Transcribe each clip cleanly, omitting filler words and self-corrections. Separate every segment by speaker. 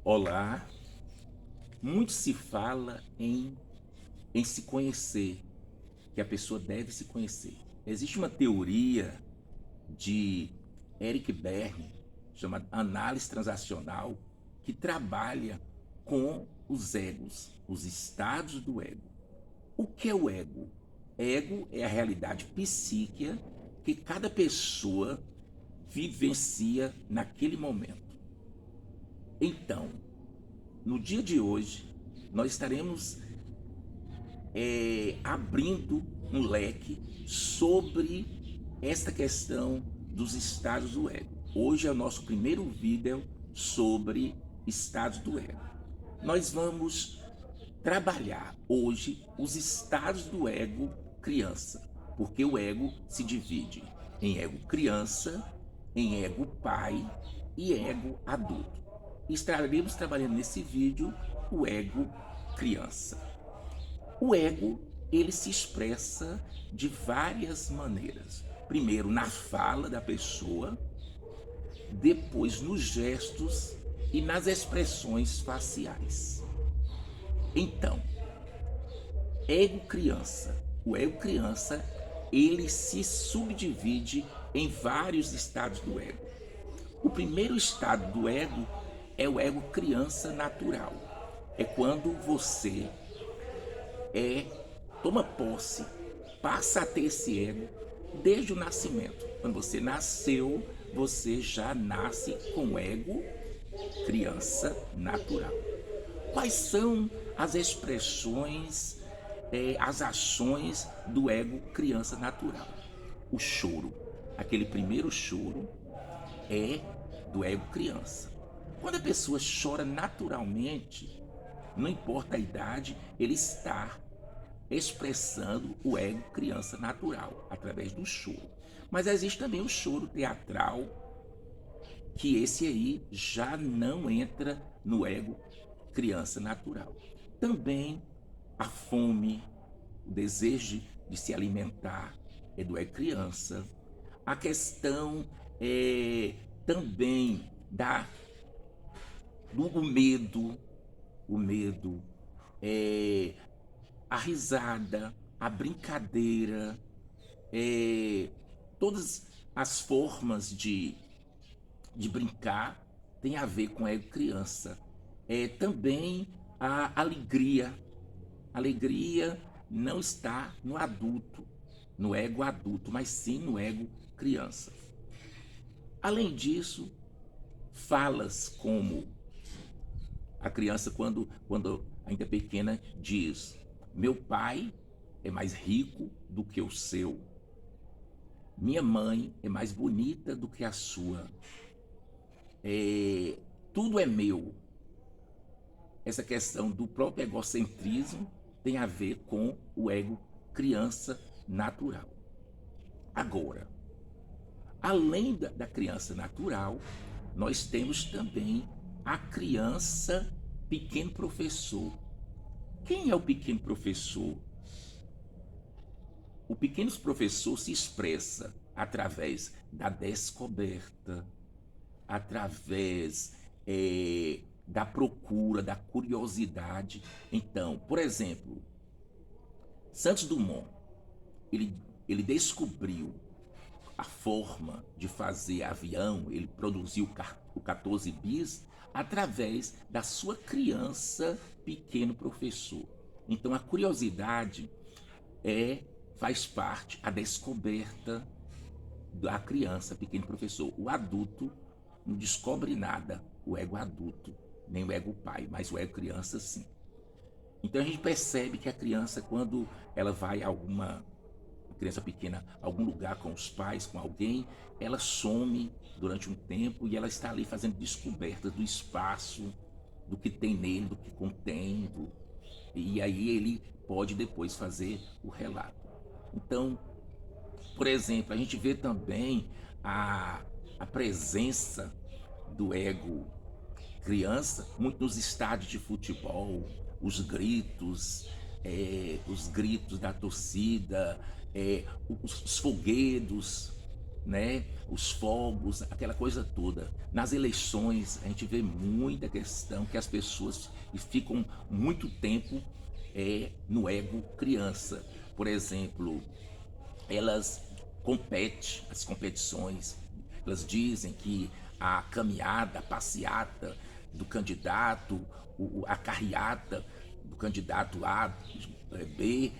Speaker 1: Olá, muito se fala em se conhecer, que a pessoa deve se conhecer. Existe uma teoria de Eric Berne, chamada análise transacional, que trabalha com os egos, os estados do ego. O que é o ego? Ego é a realidade psíquica que cada pessoa vivencia naquele momento. Então, no dia de hoje, nós estaremos abrindo um leque sobre esta questão dos estados do ego. Hoje é o nosso primeiro vídeo sobre estados do ego. Nós vamos trabalhar hoje os estados do ego criança, porque o ego se divide em ego criança, em ego pai e ego adulto. Estaremos trabalhando nesse vídeo o ego criança. O ego, ele se expressa de várias maneiras. Primeiro na fala da pessoa, depois nos gestos e nas expressões faciais. Então, ego criança. O ego criança, ele se subdivide em vários estados do ego. O primeiro estado do ego é o ego criança natural. É quando você toma posse, passa a ter esse ego desde o nascimento. Quando você nasceu, você já nasce com ego criança natural. Quais são as expressões, as ações do ego criança natural? O choro, aquele primeiro choro é do ego criança. Quando a pessoa chora naturalmente, não importa a idade, ele está expressando o ego criança natural através do choro. Mas existe também o choro teatral, que esse aí já não entra no ego criança natural. Também a fome, o desejo de se alimentar é do ego criança. A questão também do o medo, é, a risada, a brincadeira, é, todas as formas de brincar tem a ver com a ego criança. Também a alegria. A alegria não está no adulto, no ego adulto, mas sim no ego criança. Além disso, falas como a criança, quando ainda é pequena, diz: meu pai é mais rico do que o seu. Minha mãe é mais bonita do que a sua. Tudo é meu. Essa questão do próprio egocentrismo tem a ver com o ego criança natural. Agora, além da criança natural, nós temos também a criança pequeno professor. Quem é o pequeno professor? O pequeno professor se expressa através da descoberta, através da procura, da curiosidade. Então, por exemplo, Santos Dumont, ele, ele descobriu a forma de fazer avião, ele produziu o 14 bis através da sua criança pequeno professor. Então a curiosidade faz parte, a descoberta da criança pequeno professor. O adulto não descobre nada, o ego adulto, nem o ego pai, mas o ego criança sim. Então a gente percebe que a criança, quando ela vai a criança pequena, a algum lugar com os pais, com alguém, ela some durante um tempo e ela está ali fazendo descobertas do espaço, do que tem nele, do que contém, e aí ele pode depois fazer o relato. Então, por exemplo, a gente vê também a presença do ego criança muito nos estádios de futebol, os gritos da torcida, os foguedos. né? Os fogos, aquela coisa toda. Nas eleições, a gente vê muita questão que as pessoas ficam muito tempo no ego criança. Por exemplo, elas competem, as competições, elas dizem que a caminhada, a passeata do candidato, a carreata do candidato A, B,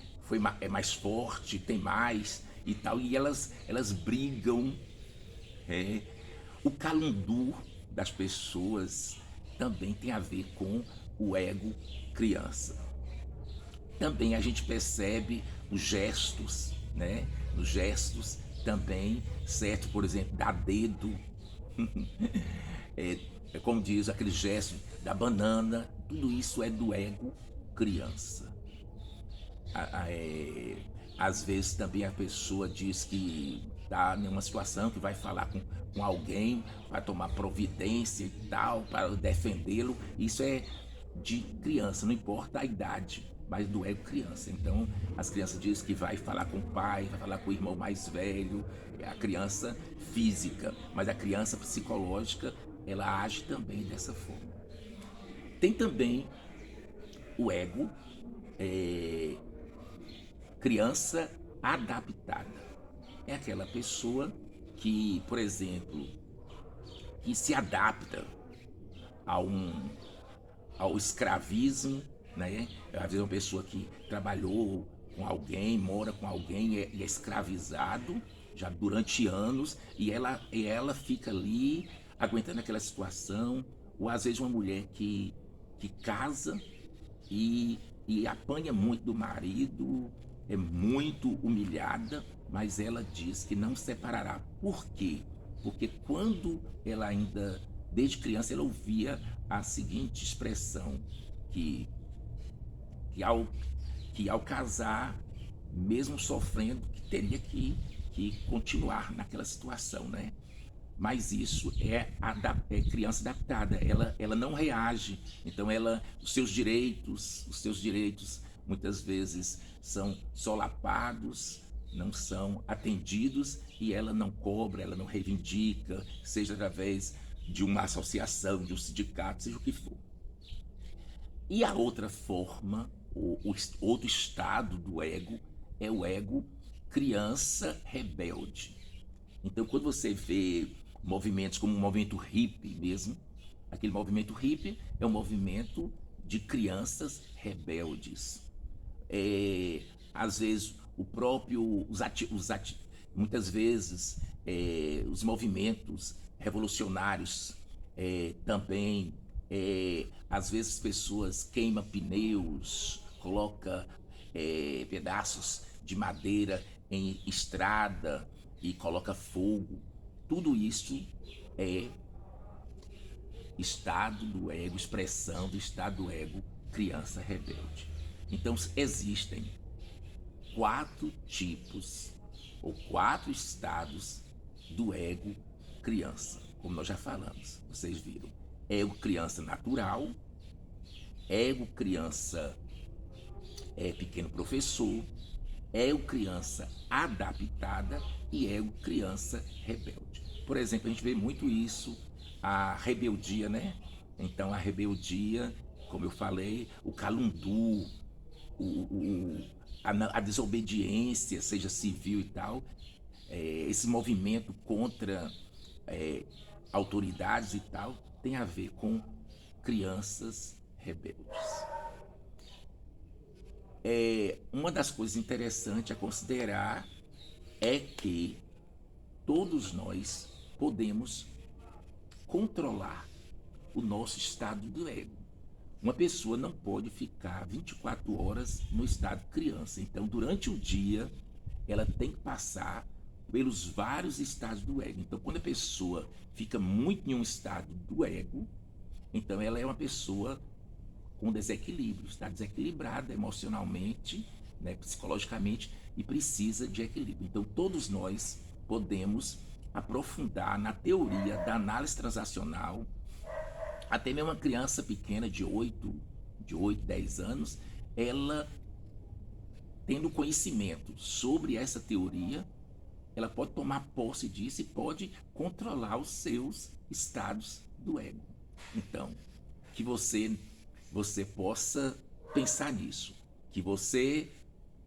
Speaker 1: é mais forte, tem mais e tal, e elas brigam. é. O calundu das pessoas também tem a ver com o ego criança. Também a gente percebe os gestos, né? Nos gestos também, certo? Por exemplo, dar dedo, é, é como diz aquele gesto da banana, tudo isso é do ego criança. É, às vezes também a pessoa diz que está em uma situação que vai falar com alguém, vai tomar providência e tal, para defendê-lo. Isso é de criança, não importa a idade, mas do ego criança. Então, as crianças dizem que vai falar com o pai, vai falar com o irmão mais velho, é a criança física, mas a criança psicológica, ela age também dessa forma. Tem também o ego é, criança adaptada. É aquela pessoa que, por exemplo, que se adapta a ao escravismo, né? Às vezes é uma pessoa que trabalhou com alguém, mora com alguém e é escravizado já durante anos e ela fica ali aguentando aquela situação. Ou às vezes uma mulher que casa e apanha muito do marido, é muito humilhada, mas ela diz que não separará. Por quê? Porque quando ela ainda, desde criança, ela ouvia a seguinte expressão, que, que, ao, que ao casar, mesmo sofrendo, que teria que continuar naquela situação, né? Mas isso é criança adaptada, ela não reage, então os seus direitos muitas vezes são solapados, não são atendidos e ela não cobra, ela não reivindica, seja através de uma associação, de um sindicato, seja o que for. E a outra forma, o outro estado do ego é o ego criança rebelde. Então, quando você vê movimentos como o movimento hippie mesmo, aquele movimento hippie é um movimento de crianças rebeldes. Às vezes, o próprio, muitas vezes, os movimentos revolucionários também, às vezes, pessoas queimam pneus, coloca pedaços de madeira em estrada e coloca fogo. Tudo isso é estado do ego, expressão do estado do ego, criança rebelde. Então existem quatro tipos ou quatro estados do ego criança, como nós já falamos, vocês viram. Ego criança natural, ego criança pequeno professor, ego criança adaptada e ego criança rebelde. Por exemplo, a gente vê muito isso, a rebeldia, né? Então a rebeldia, como eu falei, o calundu, a desobediência, seja civil e tal, esse movimento contra é, autoridades e tal, tem a ver com crianças rebeldes. Uma das coisas interessantes a considerar é que todos nós podemos controlar o nosso estado do ego. Uma pessoa não pode ficar 24 horas no estado criança. Então, durante o dia, ela tem que passar pelos vários estados do ego. Então, quando a pessoa fica muito em um estado do ego, então ela é uma pessoa com desequilíbrio, está desequilibrada emocionalmente, né, psicologicamente e precisa de equilíbrio. Então, todos nós podemos aprofundar na teoria da análise transacional. Até mesmo uma criança pequena de oito 10 anos, ela tendo conhecimento sobre essa teoria,
Speaker 2: ela pode tomar posse disso e pode controlar os seus estados do ego. Então, que você possa pensar nisso, que você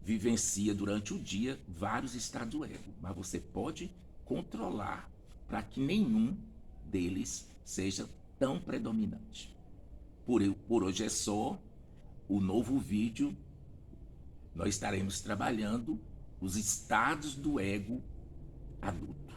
Speaker 2: vivencia durante o dia vários estados do ego, mas você pode controlar para que nenhum deles seja tão predominante. Por hoje é só. O novo vídeo, nós estaremos trabalhando os estados do ego adulto.